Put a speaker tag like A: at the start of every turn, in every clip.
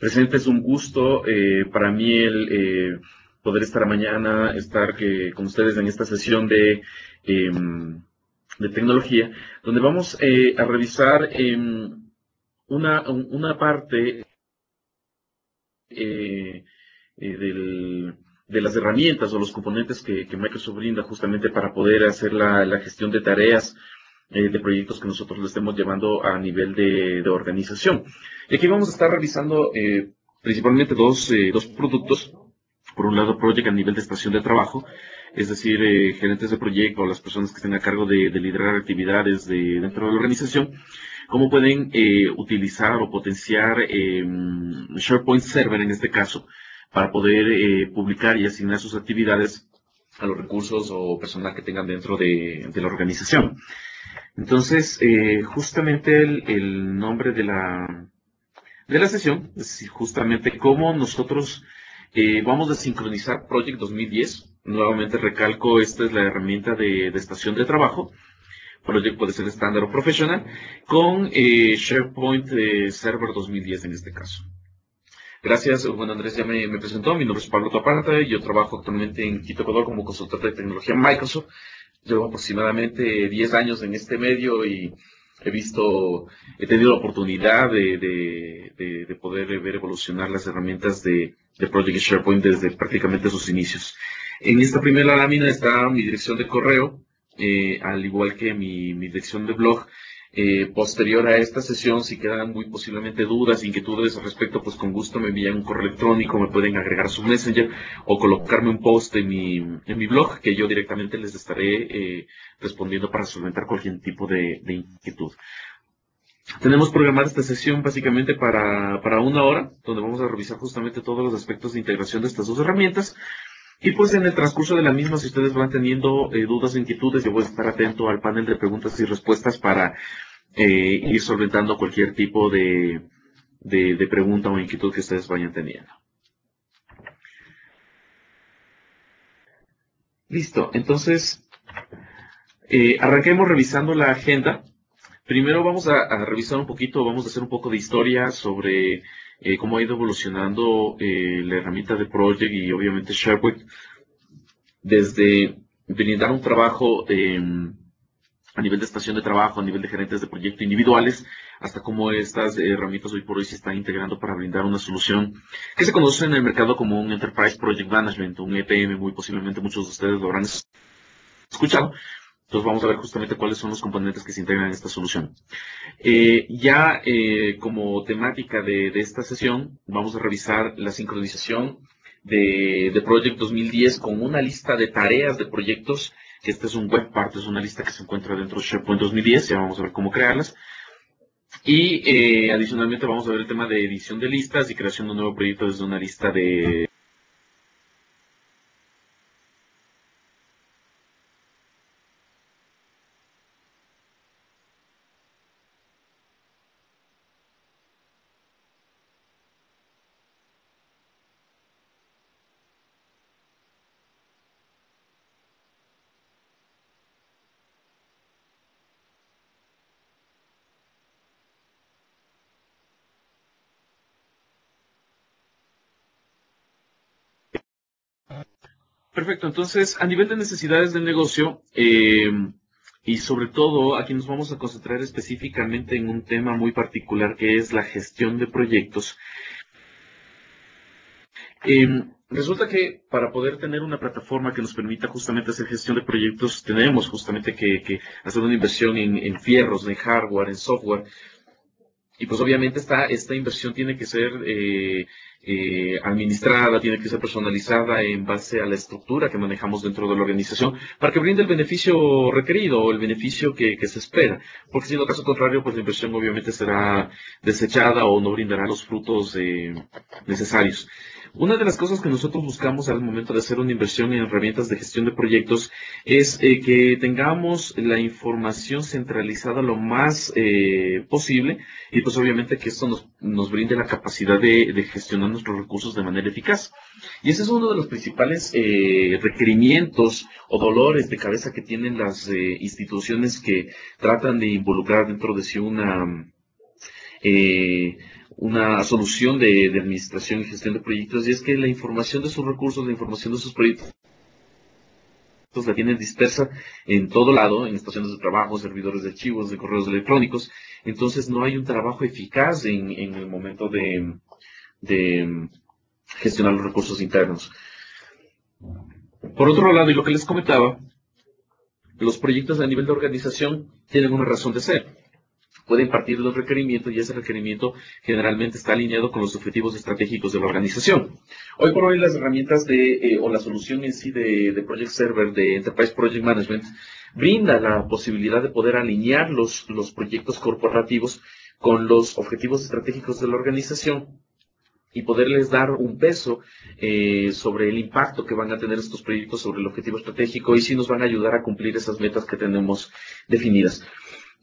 A: Presente, es un gusto para mí el poder estar mañana, con ustedes en esta sesión de tecnología, donde vamos a revisar una parte de las herramientas o los componentes que Microsoft brinda justamente para poder hacer la gestión de tareas de proyectos que nosotros le estemos llevando a nivel de organización. Y aquí vamos a estar revisando principalmente dos productos. Por un lado, Project a nivel de estación de trabajo, es decir, gerentes de proyecto o las personas que estén a cargo de liderar actividades dentro de la organización, cómo pueden utilizar o potenciar SharePoint Server en este caso, para poder publicar y asignar sus actividades a los recursos o personal que tengan dentro de la organización. Entonces, justamente el nombre de la sesión es justamente cómo nosotros vamos a sincronizar Project 2010. Nuevamente recalco, esta es la herramienta de estación de trabajo. Project puede ser estándar o profesional, con SharePoint Server 2010 en este caso. Gracias, bueno, Andrés ya me presentó, mi nombre es Pablo Toparta, yo trabajo actualmente en Quito, Ecuador como consultor de tecnología Microsoft. Llevo aproximadamente 10 años en este medio y he tenido la oportunidad de poder ver evolucionar las herramientas de Project SharePoint desde prácticamente sus inicios. En esta primera lámina está mi dirección de correo, al igual que mi dirección de blog. Posterior a esta sesión, si quedan muy posiblemente dudas, inquietudes al respecto, pues con gusto me envían un correo electrónico, me pueden agregar su Messenger o colocarme un post en mi blog, que yo directamente les estaré respondiendo para solventar cualquier tipo de inquietud. Tenemos programada esta sesión básicamente para 1 hora, donde vamos a revisar justamente todos los aspectos de integración de estas dos herramientas. Y pues en el transcurso de la misma, si ustedes van teniendo dudas o inquietudes, yo voy a estar atento al panel de preguntas y respuestas para ir solventando cualquier tipo de pregunta o inquietud que ustedes vayan teniendo. Listo, entonces arranquemos revisando la agenda. Primero vamos a revisar un poquito, vamos a hacer un poco de historia sobre cómo ha ido evolucionando la herramienta de Project y obviamente SharePoint, desde brindar un trabajo a nivel de estación de trabajo, a nivel de gerentes de proyecto individuales, hasta cómo estas herramientas hoy por hoy se están integrando para brindar una solución que se conoce en el mercado como un Enterprise Project Management, un EPM, muy posiblemente muchos de ustedes lo habrán escuchado. Entonces vamos a ver justamente cuáles son los componentes que se integran en esta solución. Como temática de esta sesión, vamos a revisar la sincronización de Project 2010 con una lista de tareas de proyectos. Este es un web part, es una lista que se encuentra dentro de SharePoint 2010, ya vamos a ver cómo crearlas. Y adicionalmente vamos a ver el tema de edición de listas y creación de un nuevo proyecto desde una lista de... Perfecto, entonces a nivel de necesidades del negocio, y sobre todo aquí nos vamos a concentrar específicamente en un tema muy particular que es la gestión de proyectos. Resulta que para poder tener una plataforma que nos permita justamente hacer gestión de proyectos, tenemos justamente que hacer una inversión en fierros, en hardware, en software. Y pues obviamente esta inversión tiene que ser administrada, tiene que ser personalizada en base a la estructura que manejamos dentro de la organización para que brinde el beneficio requerido o el beneficio que se espera. Porque si en caso contrario, pues la inversión obviamente será desechada o no brindará los frutos necesarios. Una de las cosas que nosotros buscamos al momento de hacer una inversión en herramientas de gestión de proyectos es que tengamos la información centralizada lo más posible y pues obviamente que esto nos brinde la capacidad de gestionar nuestros recursos de manera eficaz. Y ese es uno de los principales requerimientos o dolores de cabeza que tienen las instituciones que tratan de involucrar dentro de sí una solución de administración y gestión de proyectos, y es que la información de sus recursos, la información de sus proyectos, la tienen dispersa en todo lado, en estaciones de trabajo, servidores de archivos, de correos electrónicos. Entonces no hay un trabajo eficaz en el momento de gestionar los recursos internos. Por otro lado, y lo que les comentaba, los proyectos a nivel de organización tienen una razón de ser. Pueden partir de un requerimiento y ese requerimiento generalmente está alineado con los objetivos estratégicos de la organización. Hoy por hoy las herramientas o la solución en sí de Project Server, de Enterprise Project Management, brinda la posibilidad de poder alinear los proyectos corporativos con los objetivos estratégicos de la organización y poderles dar un peso sobre el impacto que van a tener estos proyectos sobre el objetivo estratégico y si nos van a ayudar a cumplir esas metas que tenemos definidas.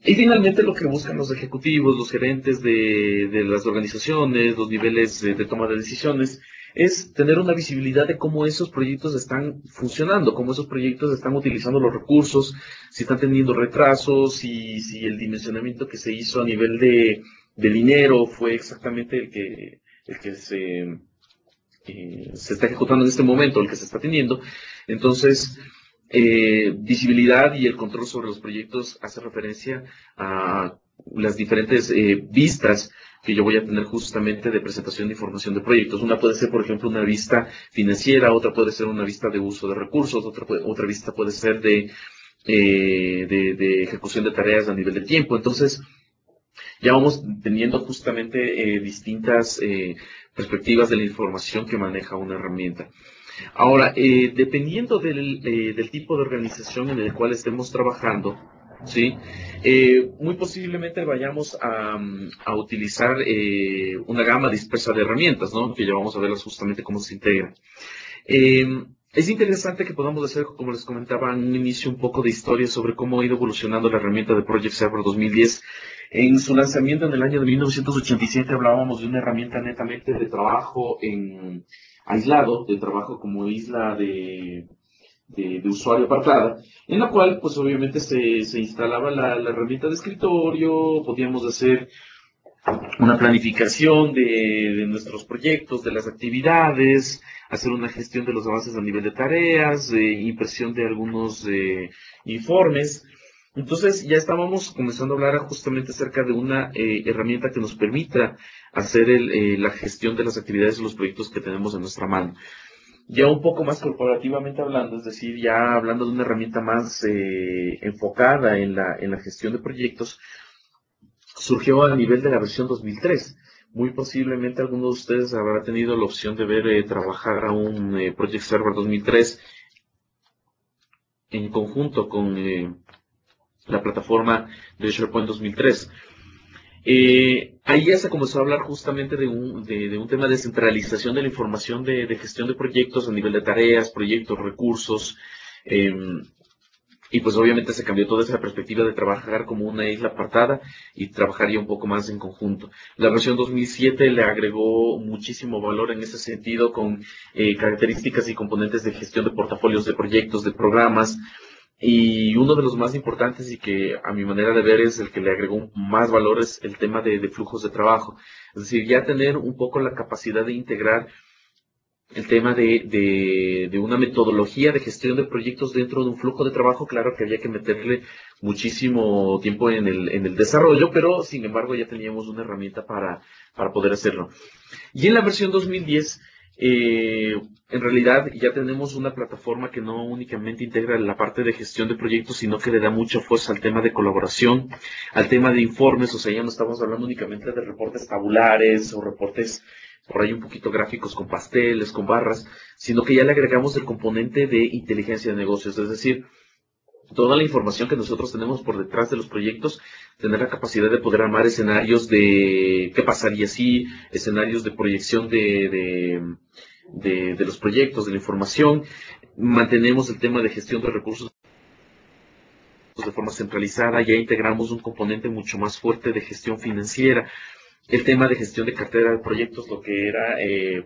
A: Y finalmente lo que buscan los ejecutivos, los gerentes de las organizaciones, los niveles de toma de decisiones, es tener una visibilidad de cómo esos proyectos están funcionando, cómo esos proyectos están utilizando los recursos, si están teniendo retrasos, si el dimensionamiento que se hizo a nivel de dinero fue exactamente el que se está ejecutando en este momento, el que se está teniendo. Entonces, visibilidad y el control sobre los proyectos hace referencia a las diferentes vistas que yo voy a tener justamente de presentación de información de proyectos. Una puede ser, por ejemplo, una vista financiera, otra puede ser una vista de uso de recursos, otra vista puede ser de ejecución de tareas a nivel de tiempo. Entonces, ya vamos teniendo justamente distintas perspectivas de la información que maneja una herramienta. Ahora, dependiendo del tipo de organización en el cual estemos trabajando, ¿sí? Muy posiblemente vayamos a utilizar una gama dispersa de herramientas, ¿no? Que ya vamos a verlas justamente cómo se integran. Es interesante que podamos hacer, como les comentaba en un inicio, un poco de historia sobre cómo ha ido evolucionando la herramienta de Project Server 2010. En su lanzamiento en el año de 1987 hablábamos de una herramienta netamente de trabajo aislado, de trabajo como isla de usuario apartada, en la cual pues obviamente se instalaba la herramienta de escritorio, podíamos hacer una planificación de nuestros proyectos, de las actividades, hacer una gestión de los avances a nivel de tareas, impresión de algunos informes. Entonces ya estábamos comenzando a hablar justamente acerca de una herramienta que nos permita hacer la gestión de las actividades y los proyectos que tenemos en nuestra mano. Ya un poco más corporativamente hablando, es decir, ya hablando de una herramienta más enfocada en la gestión de proyectos, surgió a nivel de la versión 2003. Muy posiblemente alguno de ustedes habrá tenido la opción de ver trabajar a un Project Server 2003 en conjunto con la plataforma de SharePoint 2003. Ahí ya se comenzó a hablar justamente de un tema de centralización de la información de gestión de proyectos a nivel de tareas, proyectos, recursos, y pues obviamente se cambió toda esa perspectiva de trabajar como una isla apartada y trabajaría un poco más en conjunto. La versión 2007 le agregó muchísimo valor en ese sentido con características y componentes de gestión de portafolios de proyectos, de programas, y uno de los más importantes y que a mi manera de ver es el que le agregó más valor es el tema de flujos de trabajo. Es decir, ya tener un poco la capacidad de integrar el tema de una metodología de gestión de proyectos dentro de un flujo de trabajo. Claro que había que meterle muchísimo tiempo en el desarrollo, pero sin embargo ya teníamos una herramienta para poder hacerlo. Y en la versión 2010, en realidad ya tenemos una plataforma que no únicamente integra la parte de gestión de proyectos, sino que le da mucha fuerza al tema de colaboración, al tema de informes. O sea, ya no estamos hablando únicamente de reportes tabulares o reportes por ahí un poquito gráficos con pasteles, con barras, sino que ya le agregamos el componente de inteligencia de negocios, es decir, toda la información que nosotros tenemos por detrás de los proyectos, tener la capacidad de poder armar escenarios de qué pasaría si, escenarios de proyección de los proyectos, de la información. Mantenemos el tema de gestión de recursos de forma centralizada, ya integramos un componente mucho más fuerte de gestión financiera. El tema de gestión de cartera de proyectos, lo que era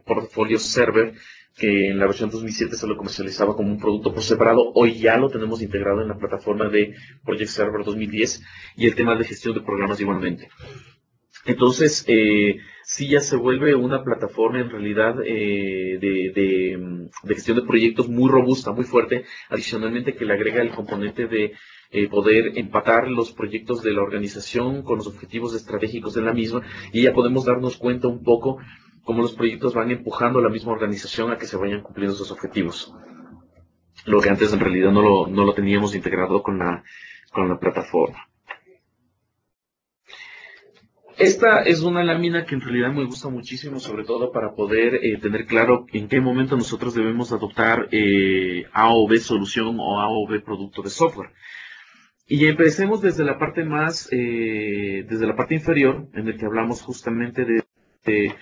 A: Portfolio Server, que en la versión 2007 se lo comercializaba como un producto por separado, hoy ya lo tenemos integrado en la plataforma de Project Server 2010, y el tema de gestión de programas igualmente. Entonces, sí ya se vuelve una plataforma en realidad de gestión de proyectos muy robusta, muy fuerte, adicionalmente que le agrega el componente de poder empatar los proyectos de la organización con los objetivos estratégicos de la misma, y ya podemos darnos cuenta un poco cómo los proyectos van empujando a la misma organización a que se vayan cumpliendo esos objetivos. Lo que antes en realidad no lo teníamos integrado con la plataforma. Esta es una lámina que en realidad me gusta muchísimo, sobre todo para poder tener claro en qué momento nosotros debemos adoptar A o B solución o A o B producto de software. Y empecemos desde la parte desde la parte inferior, en el que hablamos justamente de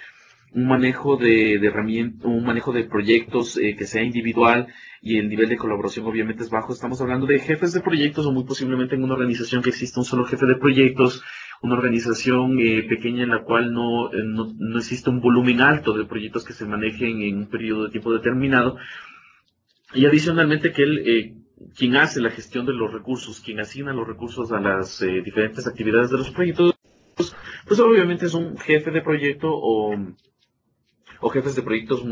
A: un manejo de herramientas, un manejo de proyectos que sea individual, y el nivel de colaboración obviamente es bajo. Estamos hablando de jefes de proyectos, o muy posiblemente en una organización que exista un solo jefe de proyectos, una organización pequeña en la cual no existe un volumen alto de proyectos que se manejen en un periodo de tiempo determinado, y adicionalmente que quien hace la gestión de los recursos, quien asigna los recursos a las diferentes actividades de los proyectos, pues obviamente es un jefe de proyecto o jefes de proyectos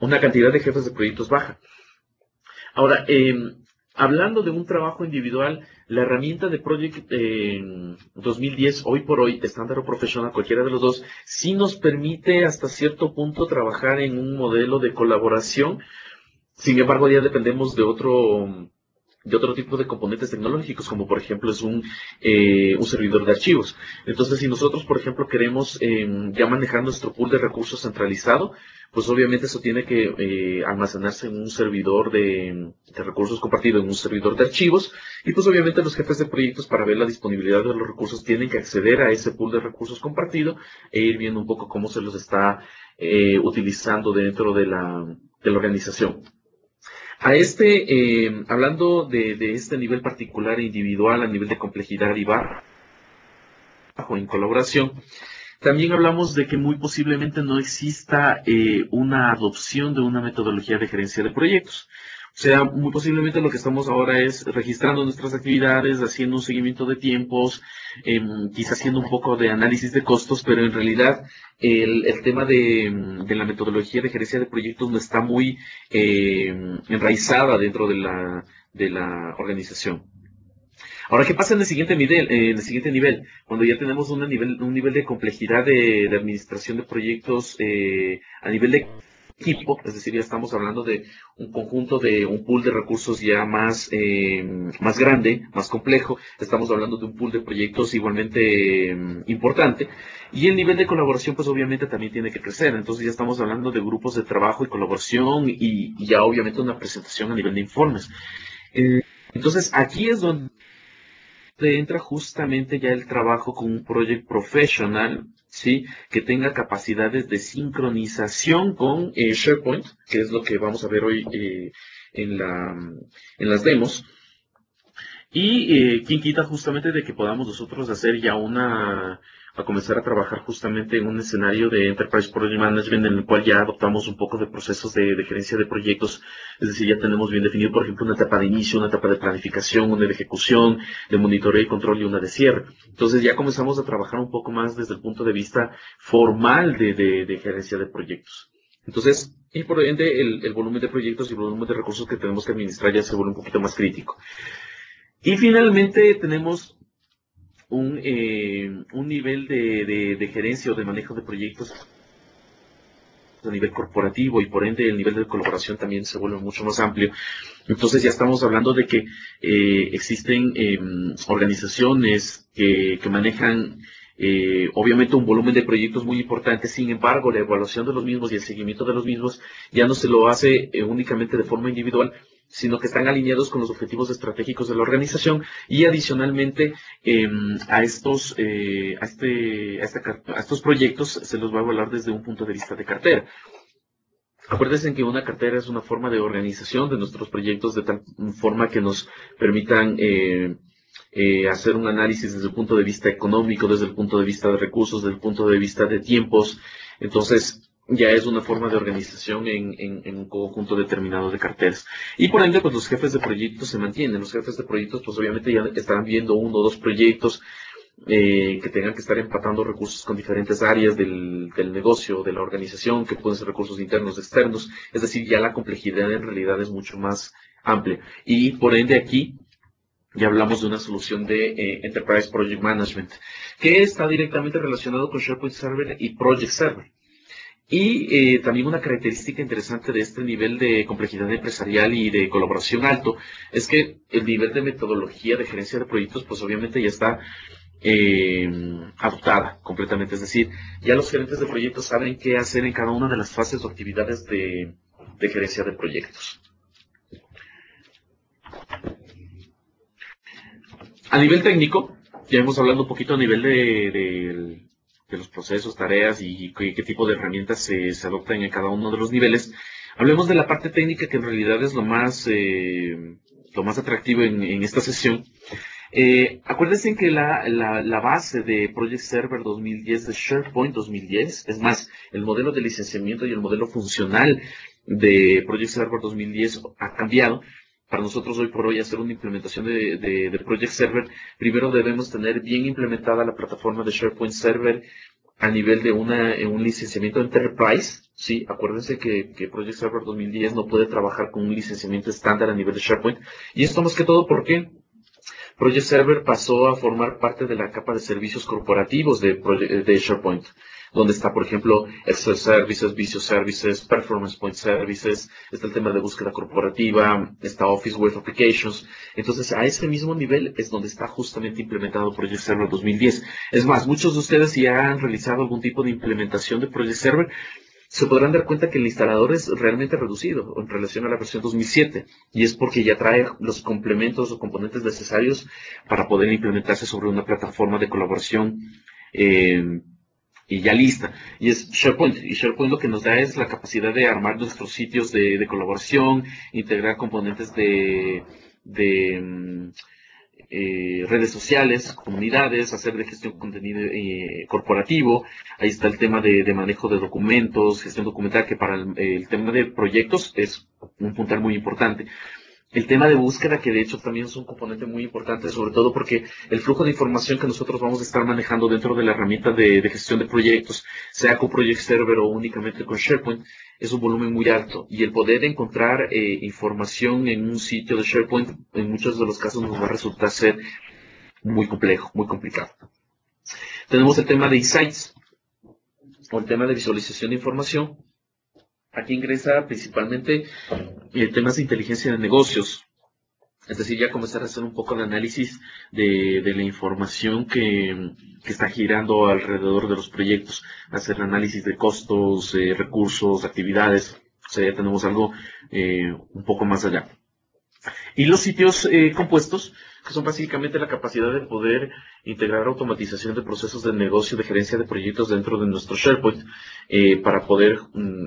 A: una cantidad de jefes de proyectos baja. Ahora, hablando de un trabajo individual, la herramienta de Project 2010, hoy por hoy, estándar o profesional, cualquiera de los dos, sí nos permite hasta cierto punto trabajar en un modelo de colaboración. Sin embargo, ya dependemos de otro tipo de componentes tecnológicos, como por ejemplo es un servidor de archivos. Entonces, si nosotros, por ejemplo, queremos ya manejar nuestro pool de recursos centralizado, pues obviamente eso tiene que almacenarse en un servidor de recursos compartido, en un servidor de archivos, y pues obviamente los jefes de proyectos, para ver la disponibilidad de los recursos, tienen que acceder a ese pool de recursos compartido e ir viendo un poco cómo se los está utilizando dentro de la organización. Hablando de este nivel particular e individual, a nivel de complejidad y bajo en colaboración, también hablamos de que muy posiblemente no exista una adopción de una metodología de gerencia de proyectos. O sea, muy posiblemente lo que estamos ahora es registrando nuestras actividades, haciendo un seguimiento de tiempos, quizás haciendo un poco de análisis de costos, pero en realidad el tema de la metodología de gerencia de proyectos no está muy enraizada dentro de la organización. Ahora, ¿qué pasa en el siguiente nivel? Cuando ya tenemos un nivel de complejidad de administración de proyectos a nivel de equipo, es decir, ya estamos hablando de un conjunto de un pool de recursos ya más grande, más complejo. Estamos hablando de un pool de proyectos igualmente importante, y el nivel de colaboración pues obviamente también tiene que crecer. Entonces ya estamos hablando de grupos de trabajo y colaboración, y ya obviamente una presentación a nivel de informes. Entonces aquí es donde entra justamente ya el trabajo con un project professional, ¿sí? Que tenga capacidades de sincronización con SharePoint, que es lo que vamos a ver hoy en las demos. Y quien quita justamente de que podamos nosotros hacer ya a comenzar a trabajar justamente en un escenario de Enterprise Project Management, en el cual ya adoptamos un poco de procesos de gerencia de proyectos. Es decir, ya tenemos bien definido, por ejemplo, una etapa de inicio, una etapa de planificación, una de ejecución, de monitoreo y control, y una de cierre. Entonces ya comenzamos a trabajar un poco más desde el punto de vista formal de gerencia de proyectos. Entonces, y por ende, el volumen de proyectos y el volumen de recursos que tenemos que administrar ya se vuelve un poquito más crítico. Y finalmente tenemos un nivel de gerencia o de manejo de proyectos a nivel corporativo, y por ende el nivel de colaboración también se vuelve mucho más amplio. Entonces ya estamos hablando de que existen organizaciones que manejan obviamente un volumen de proyectos muy importante. Sin embargo, la evaluación de los mismos y el seguimiento de los mismos ya no se lo hace únicamente de forma individual, sino que están alineados con los objetivos estratégicos de la organización, y adicionalmente a estos proyectos se los va a evaluar desde un punto de vista de cartera. Acuérdense que una cartera es una forma de organización de nuestros proyectos, de tal forma que nos permitan hacer un análisis desde el punto de vista económico, desde el punto de vista de recursos, desde el punto de vista de tiempos. Entonces, ya es una forma de organización en un conjunto determinado de carteras. Y por ende, pues los jefes de proyectos se mantienen. Los jefes de proyectos, pues obviamente ya estarán viendo 1 o 2 proyectos que tengan que estar empatando recursos con diferentes áreas del negocio, de la organización, que pueden ser recursos internos, externos. Es decir, ya la complejidad en realidad es mucho más amplia. Y por ende aquí ya hablamos de una solución de Enterprise Project Management, que está directamente relacionado con SharePoint Server y Project Server. Y también una característica interesante de este nivel de complejidad empresarial y de colaboración alto es que el nivel de metodología de gerencia de proyectos, pues obviamente ya está adoptada completamente. Es decir, ya los gerentes de proyectos saben qué hacer en cada una de las fases o actividades de gerencia de proyectos. A nivel técnico, ya hemos hablado un poquito a nivel de los procesos, tareas y qué tipo de herramientas se adoptan en cada uno de los niveles. Hablemos de la parte técnica, que en realidad es lo más atractivo en esta sesión. Acuérdense que la base de Project Server 2010 de SharePoint 2010, es más, el modelo de licenciamiento y el modelo funcional de Project Server 2010 ha cambiado. Para nosotros hoy por hoy hacer una implementación de Project Server, primero debemos tener bien implementada la plataforma de SharePoint Server a nivel de un licenciamiento Enterprise. Sí, acuérdense que Project Server 2010 no puede trabajar con un licenciamiento estándar a nivel de SharePoint. Y esto más que todo porque Project Server pasó a formar parte de la capa de servicios corporativos de SharePoint, donde está, por ejemplo, Excel Services, Visio Services, Performance Point Services, está el tema de búsqueda corporativa, está Office Web Applications. Entonces, a ese mismo nivel es donde está justamente implementado Project Server 2010. Es más, muchos de ustedes si han realizado algún tipo de implementación de Project Server, se podrán dar cuenta que el instalador es realmente reducido en relación a la versión 2007, y es porque ya trae los complementos o componentes necesarios para poder implementarse sobre una plataforma de colaboración y ya lista. Y es SharePoint. Y SharePoint lo que nos da es la capacidad de armar nuestros sitios de colaboración, integrar componentes de redes sociales, comunidades, hacer de gestión de contenido corporativo. Ahí está el tema de manejo de documentos, gestión documental, que para el tema de proyectos es un puntal muy importante. El tema de búsqueda, que de hecho también es un componente muy importante, sobre todo porque el flujo de información que nosotros vamos a estar manejando dentro de la herramienta de gestión de proyectos, sea con Project Server o únicamente con SharePoint, es un volumen muy alto. Y el poder encontrar información en un sitio de SharePoint, en muchos de los casos nos va a resultar ser muy complejo, muy complicado. Tenemos el tema de insights, o el tema de visualización de información. Aquí ingresa principalmente temas de inteligencia de negocios, es decir, ya comenzar a hacer un poco de análisis de la información que está girando alrededor de los proyectos, hacer análisis de costos, recursos, actividades. O sea, ya tenemos algo un poco más allá. Y los sitios compuestos, que son básicamente la capacidad de poder integrar automatización de procesos de negocio, de gerencia de proyectos dentro de nuestro SharePoint, para poder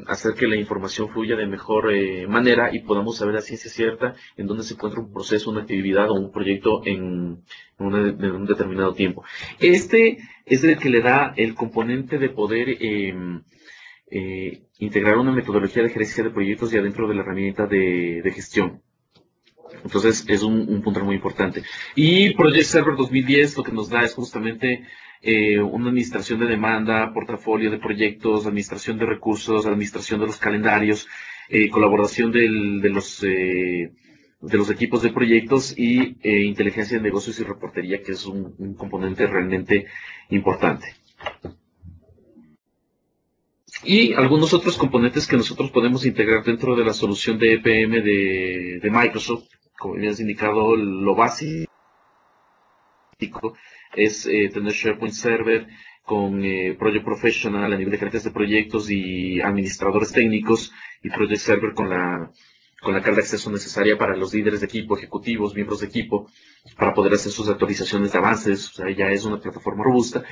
A: hacer que la información fluya de mejor manera y podamos saber a ciencia cierta en dónde se encuentra un proceso, una actividad o un proyecto en un determinado tiempo. Este es el que le da el componente de poder integrar una metodología de gerencia de proyectos ya dentro de la herramienta de gestión. Entonces es un punto muy importante. Y Project Server 2010 lo que nos da es justamente una administración de demanda, portafolio de proyectos, administración de recursos, administración de los calendarios, colaboración de los equipos de proyectos y inteligencia de negocios y reportería, que es un componente realmente importante. Y algunos otros componentes que nosotros podemos integrar dentro de la solución de EPM de Microsoft. Como ya has indicado, lo básico es tener SharePoint Server con Project Professional a nivel de gerentes de proyectos y administradores técnicos, y Project Server con la carga de acceso necesaria para los líderes de equipo, ejecutivos, miembros de equipo, para poder hacer sus actualizaciones de avances. O sea, ya es una plataforma robusta.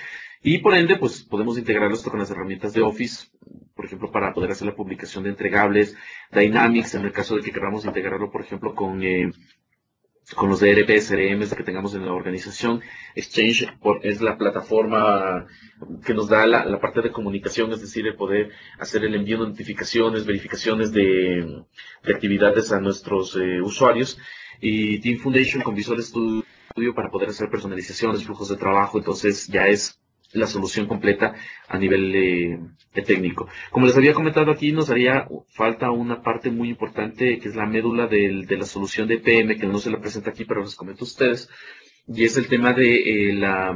A: Y por ende, pues podemos integrarlo esto con las herramientas de Office, por ejemplo, para poder hacer la publicación de entregables, Dynamics, en el caso de que queramos integrarlo, por ejemplo, con los ERP, CRMs que tengamos en la organización. Exchange es la plataforma que nos da la parte de comunicación, es decir, el poder hacer el envío de notificaciones, verificaciones de actividades a nuestros usuarios. Y Team Foundation con Visual Studio para poder hacer personalizaciones, flujos de trabajo, entonces ya es la solución completa a nivel técnico. Como les había comentado aquí, nos haría falta una parte muy importante que es la médula de la solución de PM, que no se la presenta aquí, pero les comento a ustedes, y es el tema de la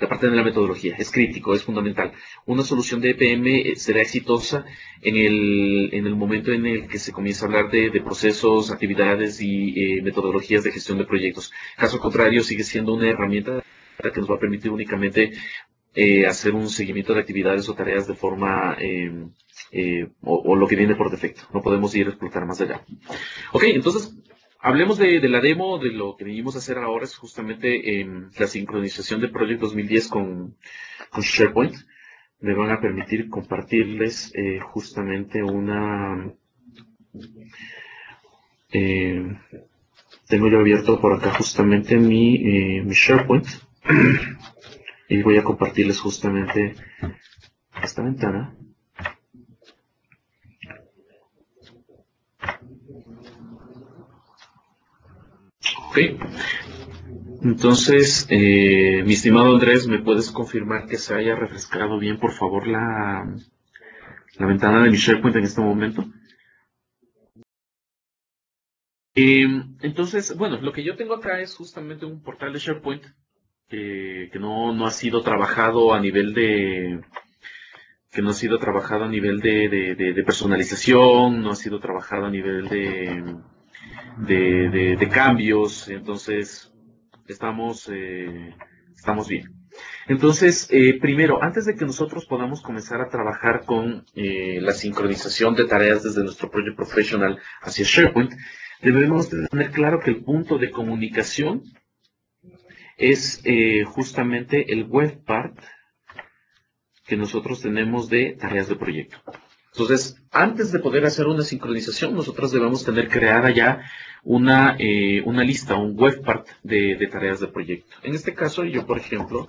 A: parte de la metodología. Es crítico, es fundamental. Una solución de EPM será exitosa en el momento en el que se comienza a hablar de procesos, actividades y metodologías de gestión de proyectos. Caso contrario, sigue siendo una herramienta que nos va a permitir únicamente hacer un seguimiento de actividades o tareas de forma o lo que viene por defecto. No podemos ir a explotar más allá. Ok, entonces hablemos de la demo. De lo que venimos a hacer ahora es justamente la sincronización de Project 2010 con SharePoint. Me van a permitir compartirles justamente una... tengo yo abierto por acá justamente mi SharePoint y voy a compartirles justamente esta ventana. Ok. Entonces, mi estimado Andrés, ¿me puedes confirmar que se haya refrescado bien, por favor, la ventana de mi SharePoint en este momento? Entonces, bueno, lo que yo tengo acá es justamente un portal de SharePoint que no ha sido trabajado a nivel de personalización, no ha sido trabajado a nivel de cambios, entonces estamos bien. Entonces, primero, antes de que nosotros podamos comenzar a trabajar con la sincronización de tareas desde nuestro Project Professional hacia SharePoint, debemos tener claro que el punto de comunicación es justamente el web part que nosotros tenemos de tareas de proyecto. Entonces, antes de poder hacer una sincronización, nosotros debemos tener creada ya una lista, un web part de tareas de proyecto. En este caso, yo, por ejemplo,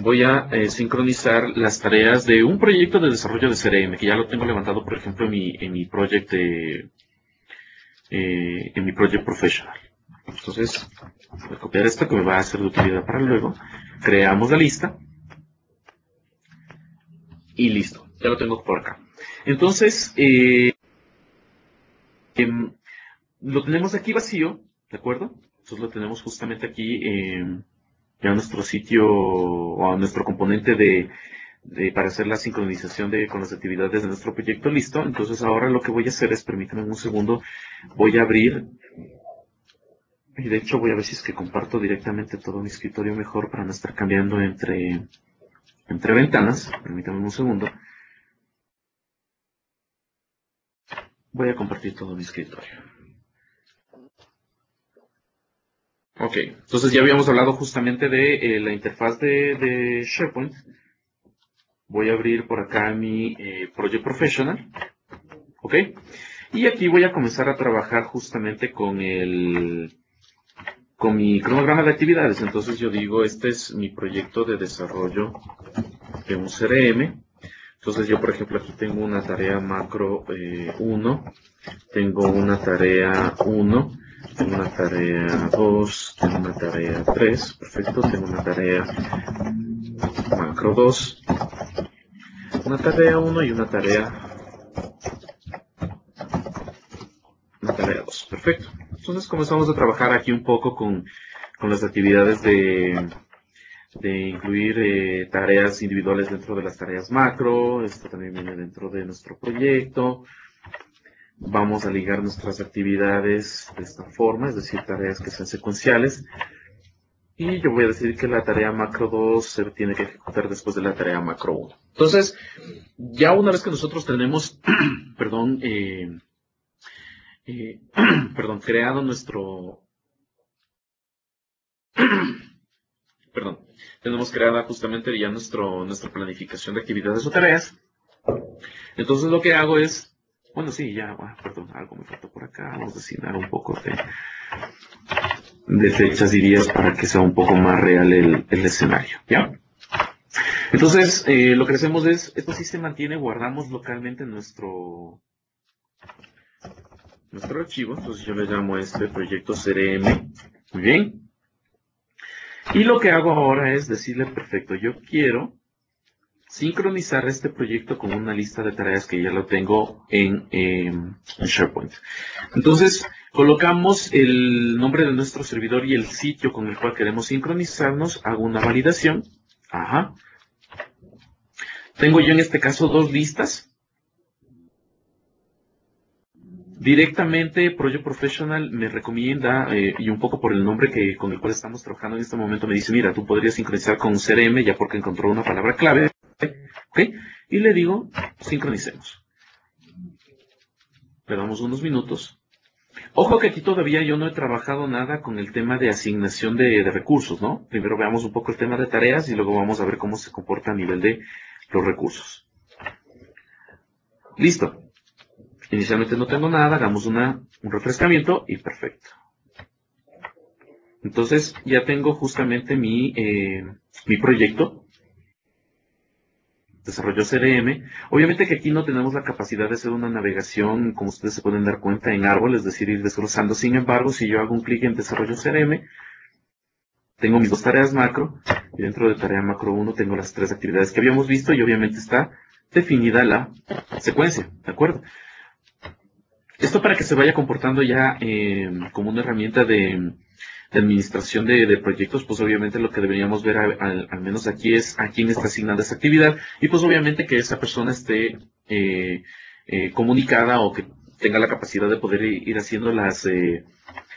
A: voy a sincronizar las tareas de un proyecto de desarrollo de CRM, que ya lo tengo levantado, por ejemplo, en mi project professional. Entonces, voy a copiar esto que me va a ser de utilidad para luego. Creamos la lista. Y listo, ya lo tengo por acá. Entonces, lo tenemos aquí vacío, ¿de acuerdo? Entonces lo tenemos justamente aquí ya a nuestro sitio o a nuestro componente para hacer la sincronización con las actividades de nuestro proyecto listo. Entonces ahora lo que voy a hacer es, permítanme un segundo, voy a abrir, y de hecho voy a ver si es que comparto directamente todo mi escritorio mejor para no estar cambiando entre ventanas. Permítanme un segundo. Voy a compartir todo mi escritorio. Ok, entonces ya habíamos hablado justamente de la interfaz de SharePoint. Voy a abrir por acá mi Project Professional. Ok, y aquí voy a comenzar a trabajar justamente con mi cronograma de actividades. Entonces yo digo, este es mi proyecto de desarrollo de un CRM. Entonces yo, por ejemplo, aquí tengo una tarea macro 1, tengo una tarea 1, tengo una tarea 2, tengo una tarea 3, perfecto, tengo una tarea macro 2, una tarea 1 y una tarea 2, perfecto. Entonces comenzamos a trabajar aquí un poco con las actividades de incluir tareas individuales dentro de las tareas macro. Esto también viene dentro de nuestro proyecto. Vamos a ligar nuestras actividades de esta forma, es decir, tareas que sean secuenciales. Y yo voy a decir que la tarea macro 2 se tiene que ejecutar después de la tarea macro 1. Entonces, ya una vez que nosotros tenemos, perdón, creado tenemos creada justamente ya nuestra planificación de actividades o tareas. Entonces lo que hago es, bueno, sí, ya, algo me faltó por acá, vamos a asignar un poco de fechas y días para que sea un poco más real el escenario, ¿ya? Entonces, lo que hacemos es, esto sí se mantiene, guardamos localmente nuestro nuestro archivo. Entonces yo le llamo a este proyecto CRM. Muy bien. Y lo que hago ahora es decirle, perfecto, yo quiero sincronizar este proyecto con una lista de tareas que ya lo tengo en SharePoint. Entonces, colocamos el nombre de nuestro servidor y el sitio con el cual queremos sincronizarnos. Hago una validación. Ajá. Tengo yo en este caso dos listas. Directamente Project Professional me recomienda, y un poco por el nombre con el cual estamos trabajando en este momento, me dice, mira, tú podrías sincronizar con CRM ya porque encontró una palabra clave. ¿Ok? Y le digo, sincronicemos. Le damos unos minutos. Ojo que aquí todavía yo no he trabajado nada con el tema de asignación de recursos, ¿no? Primero veamos un poco el tema de tareas y luego vamos a ver cómo se comporta a nivel de los recursos. Listo. Inicialmente no tengo nada, hagamos un refrescamiento y perfecto. Entonces ya tengo justamente mi proyecto. Desarrollo CRM. Obviamente que aquí no tenemos la capacidad de hacer una navegación, como ustedes se pueden dar cuenta, en árbol, es decir, ir desglosando. Sin embargo, si yo hago un clic en Desarrollo CRM, tengo mis dos tareas macro, y dentro de tarea macro 1 tengo las tres actividades que habíamos visto, y obviamente está definida la secuencia, ¿de acuerdo? Esto para que se vaya comportando ya como una herramienta de administración de proyectos, pues obviamente lo que deberíamos ver al menos aquí es a quién está asignada esa actividad y pues obviamente que esa persona esté comunicada o que tenga la capacidad de poder ir haciendo las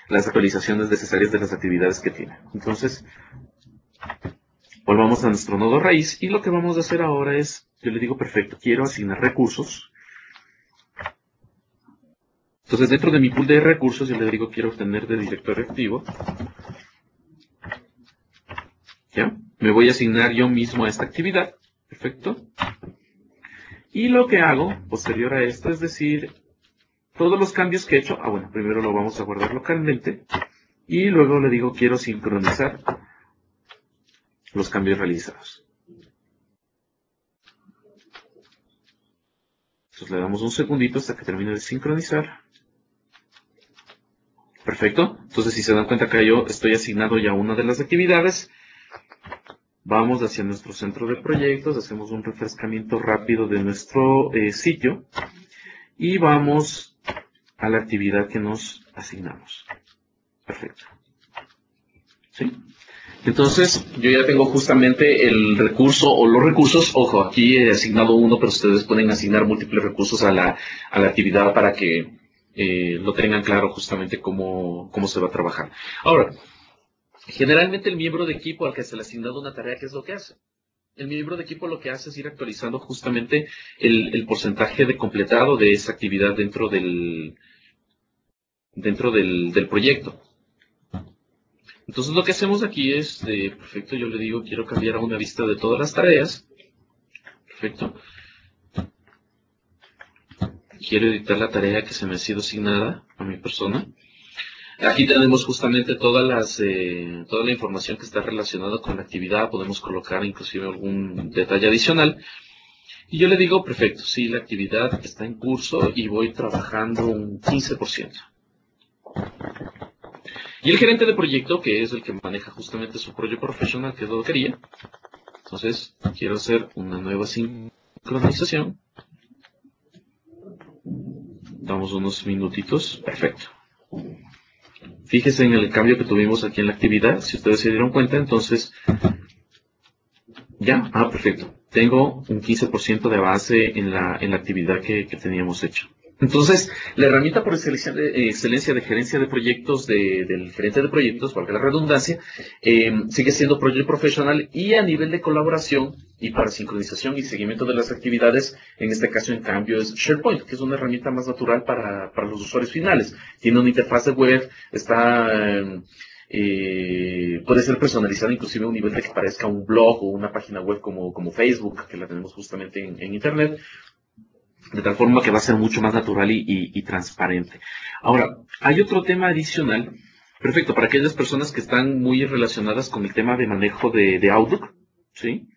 A: actualizaciones necesarias de las actividades que tiene. Entonces, volvamos a nuestro nodo raíz y lo que vamos a hacer ahora es, yo le digo, perfecto, quiero asignar recursos. Entonces, dentro de mi pool de recursos, yo le digo, quiero obtener de directorio activo. ¿Ya? Me voy a asignar yo mismo a esta actividad. Perfecto. Y lo que hago, posterior a esto, es decir, todos los cambios que he hecho, bueno, primero lo vamos a guardar localmente. Y luego le digo, quiero sincronizar los cambios realizados. Entonces le damos un segundito hasta que termine de sincronizar. Perfecto. Entonces, si se dan cuenta que yo estoy asignado ya a una de las actividades, vamos hacia nuestro centro de proyectos, hacemos un refrescamiento rápido de nuestro sitio y vamos a la actividad que nos asignamos. Perfecto. ¿Sí? Entonces, yo ya tengo justamente el recurso o los recursos. Ojo, aquí he asignado uno, pero ustedes pueden asignar múltiples recursos a la actividad para que lo tengan claro justamente cómo se va a trabajar. Ahora, generalmente el miembro de equipo al que se le ha asignado una tarea, ¿qué es lo que hace? El miembro de equipo lo que hace es ir actualizando justamente el porcentaje de completado de esa actividad dentro del proyecto. Entonces lo que hacemos aquí es, perfecto, yo le digo, quiero cambiar a una vista de todas las tareas. Perfecto. Quiero editar la tarea que se me ha sido asignada a mi persona. Aquí tenemos justamente toda la información que está relacionada con la actividad. Podemos colocar inclusive algún detalle adicional. Y yo le digo, perfecto, sí, la actividad está en curso y voy trabajando un 15%. Y el gerente de proyecto, que es el que maneja justamente su proyecto profesional, que es lo que quería. Entonces, quiero hacer una nueva sincronización. Damos unos minutitos. Perfecto. Fíjese en el cambio que tuvimos aquí en la actividad. Si ustedes se dieron cuenta, entonces, ya, perfecto. Tengo un 15% de avance en la actividad que teníamos hecho. Entonces, la herramienta por excelencia de gerencia de proyectos del gerente de proyectos, valga la redundancia, sigue siendo Project Professional y a nivel de colaboración y para sincronización y seguimiento de las actividades, en este caso en cambio es SharePoint, que es una herramienta más natural para los usuarios finales. Tiene una interfaz de web, puede ser personalizada inclusive a un nivel de que parezca un blog o una página web como Facebook, que la tenemos justamente en Internet. De tal forma que va a ser mucho más natural y transparente. Ahora, hay otro tema adicional, perfecto, para aquellas personas que están muy relacionadas con el tema de manejo de Outlook, ¿sí?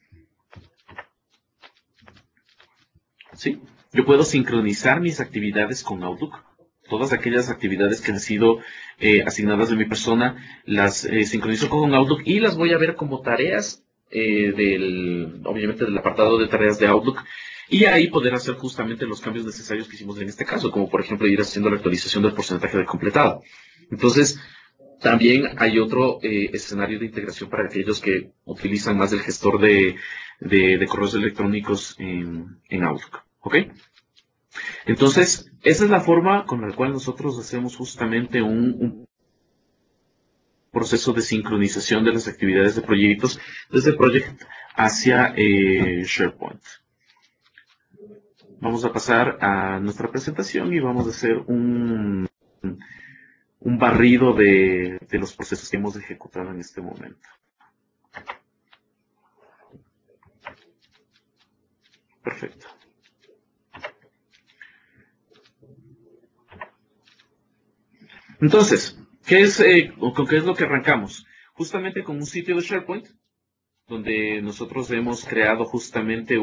A: ¿Sí? Yo puedo sincronizar mis actividades con Outlook. todas aquellas actividades que han sido asignadas de mi persona, las sincronizo con Outlook y las voy a ver como tareas obviamente del apartado de tareas de Outlook, y ahí poder hacer justamente los cambios necesarios que hicimos en este caso, como por ejemplo ir haciendo la actualización del porcentaje de completado. Entonces, también hay otro escenario de integración para aquellos que utilizan más el gestor de correos electrónicos en Outlook. ¿Ok? Entonces, esa es la forma con la cual nosotros hacemos justamente un proceso de sincronización de las actividades de proyectos desde Project hacia SharePoint. Vamos a pasar a nuestra presentación y vamos a hacer un barrido de los procesos que hemos ejecutado en este momento. Perfecto. Entonces, ¿con qué es lo que arrancamos? Justamente con un sitio de SharePoint, donde nosotros hemos creado justamente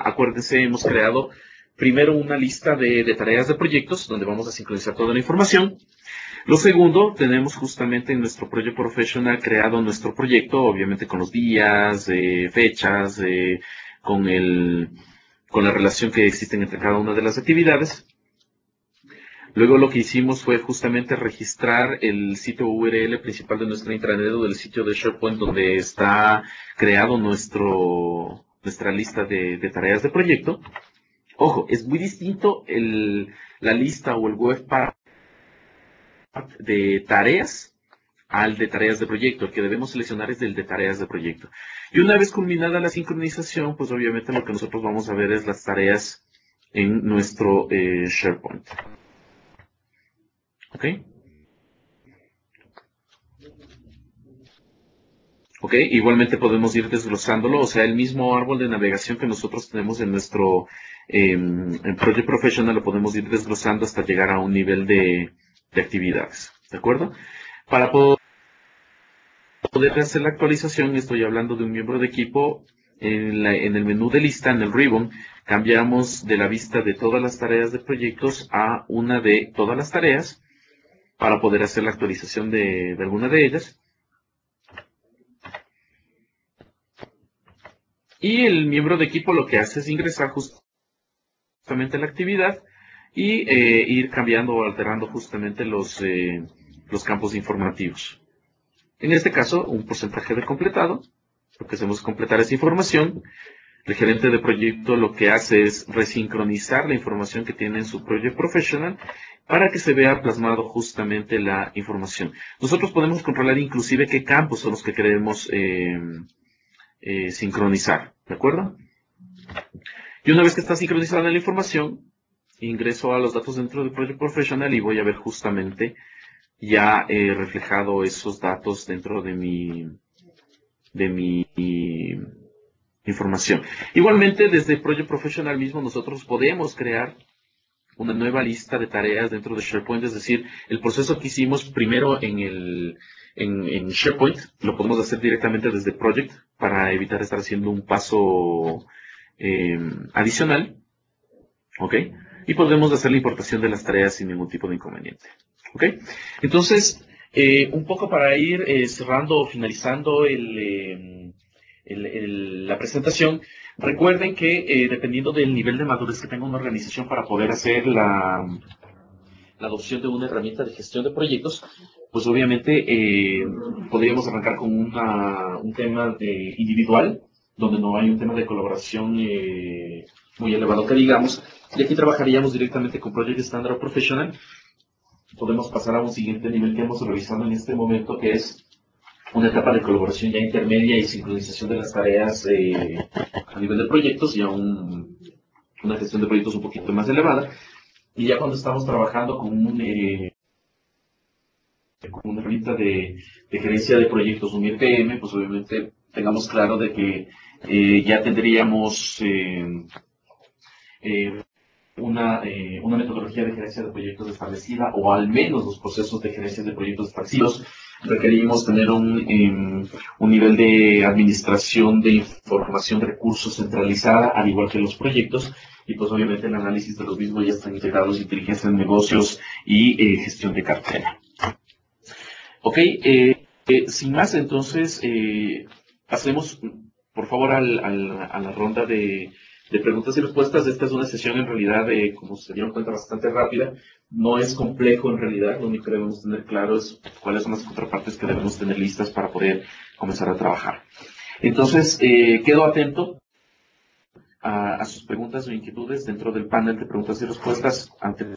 A: acuérdense, hemos creado primero una lista de tareas de proyectos, donde vamos a sincronizar toda la información. Lo segundo, tenemos justamente en nuestro Project Professional creado nuestro proyecto, obviamente con los días, fechas, con la relación que existen entre cada una de las actividades. Luego lo que hicimos fue justamente registrar el sitio URL principal de nuestra intranet o del sitio de SharePoint donde está creado nuestra lista de tareas de proyecto. Ojo, es muy distinto la lista o el web path de tareas al de tareas de proyecto. El que debemos seleccionar es el de tareas de proyecto. Y una vez culminada la sincronización, pues obviamente lo que nosotros vamos a ver es las tareas en nuestro SharePoint. ¿Ok? ¿Ok? Igualmente podemos ir desglosándolo, o sea, el mismo árbol de navegación que nosotros tenemos en nuestro en Project Professional lo podemos ir desglosando hasta llegar a un nivel de actividades. ¿De acuerdo? Para poder hacer la actualización, estoy hablando de un miembro de equipo, en el menú de lista, en el ribbon, cambiamos de la vista de todas las tareas de proyectos a una de todas las tareas, para poder hacer la actualización de alguna de ellas. Y el miembro de equipo lo que hace es ingresar justamente la actividad y ir cambiando o alterando justamente los campos informativos. En este caso, un porcentaje de completado. Lo que hacemos es completar esa información. El gerente de proyecto lo que hace es resincronizar la información que tiene en su Project Professional para que se vea plasmado justamente la información. Nosotros podemos controlar inclusive qué campos son los que queremos sincronizar, ¿de acuerdo? Y una vez que está sincronizada la información, ingreso a los datos dentro del Project Professional y voy a ver justamente ya reflejado esos datos dentro de mi información. Igualmente, desde Project Professional mismo nosotros podemos crear una nueva lista de tareas dentro de SharePoint, es decir, el proceso que hicimos primero en SharePoint lo podemos hacer directamente desde Project para evitar estar haciendo un paso adicional, ¿ok? Y podemos hacer la importación de las tareas sin ningún tipo de inconveniente, ¿ok? Entonces, un poco para ir cerrando o finalizando la presentación, recuerden que dependiendo del nivel de madurez que tenga una organización para poder hacer la adopción de una herramienta de gestión de proyectos, pues obviamente podríamos arrancar con un tema individual, donde no hay un tema de colaboración muy elevado que digamos, y aquí trabajaríamos directamente con Project Standard o Professional. Podemos pasar a un siguiente nivel que hemos realizado en este momento, que es una etapa de colaboración ya intermedia y sincronización de las tareas a nivel de proyectos y a una gestión de proyectos un poquito más elevada. Y ya cuando estamos trabajando con una herramienta de gerencia de proyectos, un IPM, pues obviamente tengamos claro de que ya tendríamos una metodología de gerencia de proyectos establecida, o al menos los procesos de gerencia de proyectos establecidos, requerimos tener un nivel de administración de información de recursos centralizada, al igual que los proyectos, y pues obviamente el análisis de los mismos ya están integrados inteligencia de negocios y gestión de cartera. Ok, sin más, entonces, pasemos, por favor, a la ronda de preguntas y respuestas. Esta es una sesión, en realidad, como se dieron cuenta, bastante rápida. No es complejo, en realidad. Lo único que debemos tener claro es cuáles son las contrapartes que debemos tener listas para poder comenzar a trabajar. Entonces, quedo atento a sus preguntas o inquietudes dentro del panel de preguntas y respuestas. Ante